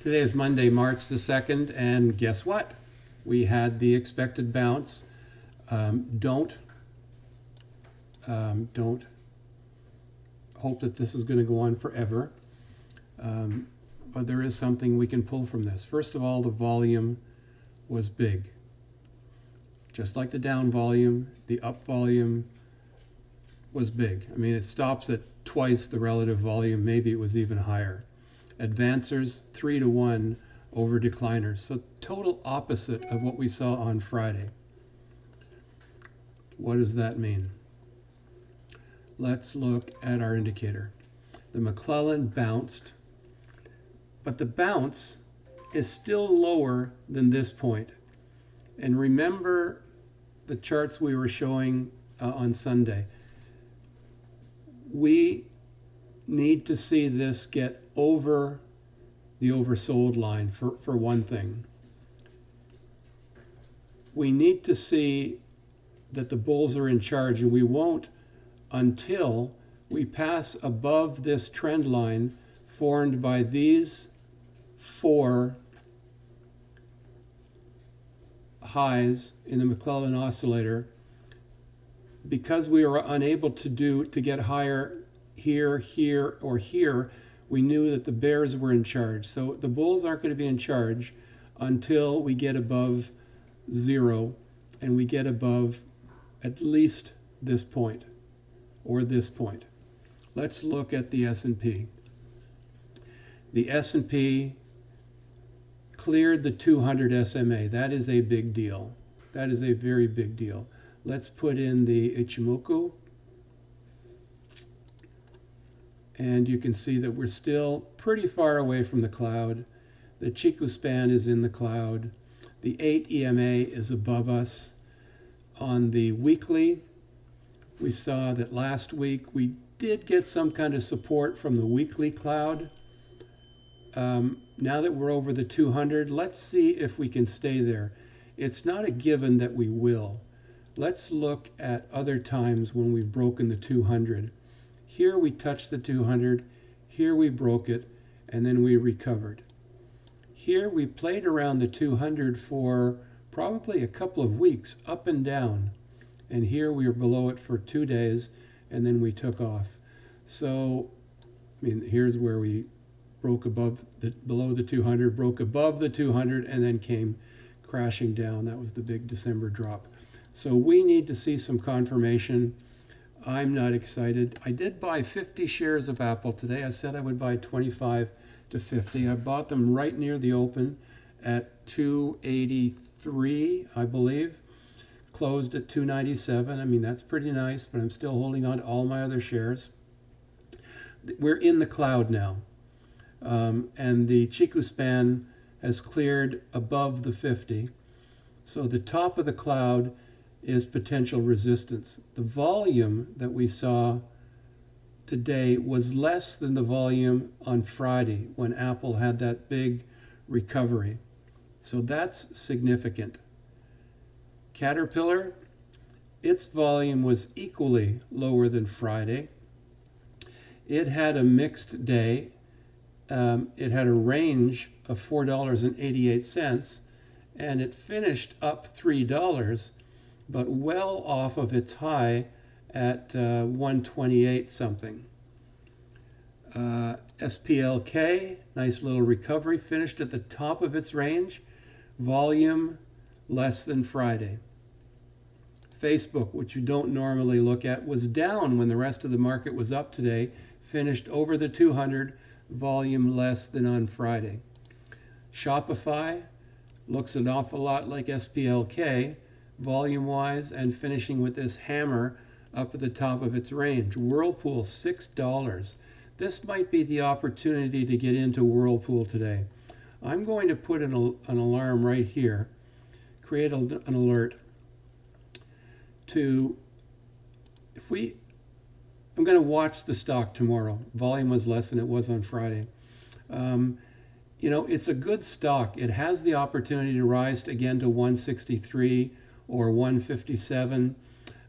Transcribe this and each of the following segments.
Today is Monday, March the 2nd, and guess what? We had the expected bounce. Don't hope that this is going to go on forever, but there is something we can pull from this. First of all, the volume was big. Just like the down volume, the up volume was big. I mean, it stops at twice the relative volume, maybe it was even higher. Advancers 3-to-1 over decliners. So total opposite of what we saw on Friday. What does that mean? Let's look at our indicator. The McClellan bounced, but the bounce is still lower than this point. And remember the charts we were showing on Sunday. We need to see this get over the oversold line for one thing. We need to see that the bulls are in charge, and we won't until we pass above this trend line formed by these four highs in the McClellan oscillator. Because we were unable to get higher here, here, or here, we knew that the bears were in charge. So the bulls aren't going to be in charge until we get above zero and we get above at least this point or this point. Let's look at the S&P. The S&P cleared the 200 SMA. That is a big deal. That is a very big deal. Let's put in the Ichimoku. And you can see that we're still pretty far away from the cloud. The Chiku span is in the cloud. The 8 EMA is above us. On the weekly, we saw that last week we did get some kind of support from the weekly cloud. Now that we're over the 200, let's see if we can stay there. It's not a given that we will. Let's look at other times when we've broken the 200. Here we touched the 200, here we broke it, and then we recovered. Here we played around the 200 for probably a couple of weeks, up and down. And here we were below it for 2 days, and then we took off. So, I mean, here's where we broke below the 200, broke above the 200, and then came crashing down. That was the big December drop. So we need to see some confirmation. I'm not excited. I did buy 50 shares of Apple today. I said I would buy 25 to 50. I bought them right near the open at 283, I believe. Closed at 297. I mean, that's pretty nice, but I'm still holding on to all my other shares. We're in the cloud now. And the Chiku span has cleared above the 50. So the top of the cloud is potential resistance. The volume that we saw today was less than the volume on Friday when Apple had that big recovery. So that's significant. Caterpillar, its volume was equally lower than Friday. It had a mixed day. It had a range of $4.88, and it finished up $3, but well off of its high at 128 something. SPLK, nice little recovery, finished at the top of its range, volume less than Friday. Facebook, which you don't normally look at, was down when the rest of the market was up today, finished over the 200, volume less than on Friday. Shopify looks an awful lot like SPLK, volume-wise, and finishing with this hammer up at the top of its range. Whirlpool, $6. This might be the opportunity to get into Whirlpool today. I'm going to put an alarm right here, create an alert to, I'm going to watch the stock tomorrow. Volume was less than it was on Friday. You know, it's a good stock. It has the opportunity to rise again to 163 or 157.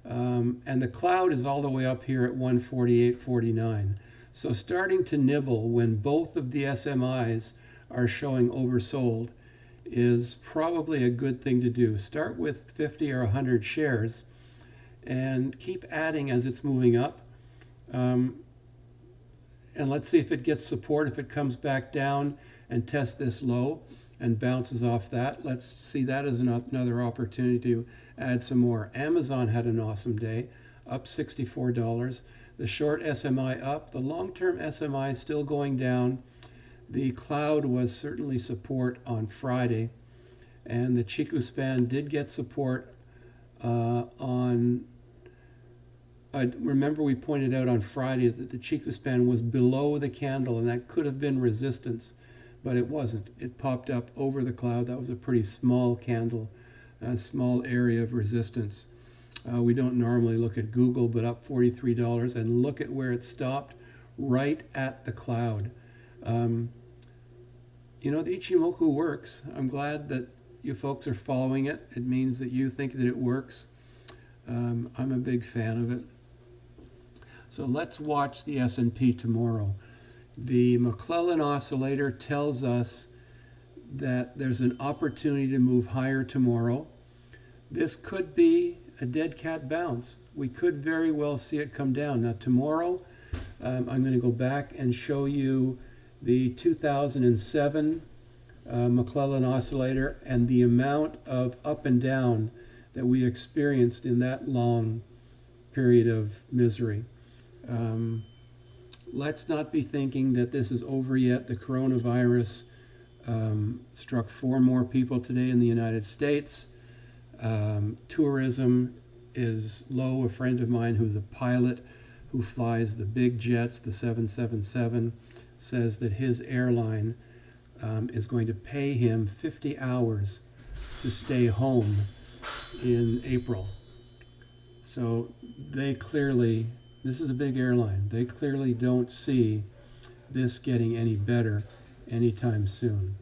And the cloud is all the way up here at 148.49. So starting to nibble when both of the SMIs are showing oversold is probably a good thing to do. Start with 50 or 100 shares and keep adding as it's moving up. And let's see if it gets support. If it comes back down and tests this low and bounces off that, let's see that as another opportunity to add some more. Amazon had an awesome day, up $64. The short SMI up. The long-term SMI still going down. The cloud was certainly support on Friday, and the Chiku span did get support remember we pointed out on Friday that the Chiku span was below the candle, and that could have been resistance, but it wasn't. It popped up over the cloud. That was a pretty small candle, a small area of resistance. We don't normally look at Google, but up $43, and look at where it stopped, right at the cloud. You know, the Ichimoku works. I'm glad that you folks are following it. It means that you think that it works. I'm a big fan of it. So let's watch the S&P tomorrow. The McClellan oscillator tells us that there's an opportunity to move higher tomorrow. This could be a dead cat bounce. We could very well see it come down. Now tomorrow, I'm going to go back and show you the 2007 McClellan oscillator and the amount of up and down that we experienced in that long period of misery. Let's not be thinking that this is over yet. The coronavirus struck 4 more people today in the United States. Tourism is low. A friend of mine who's a pilot who flies the big jets, the 777, says that his airline is going to pay him 50 hours to stay home in April. So they clearly, this is a big airline, they clearly don't see this getting any better anytime soon.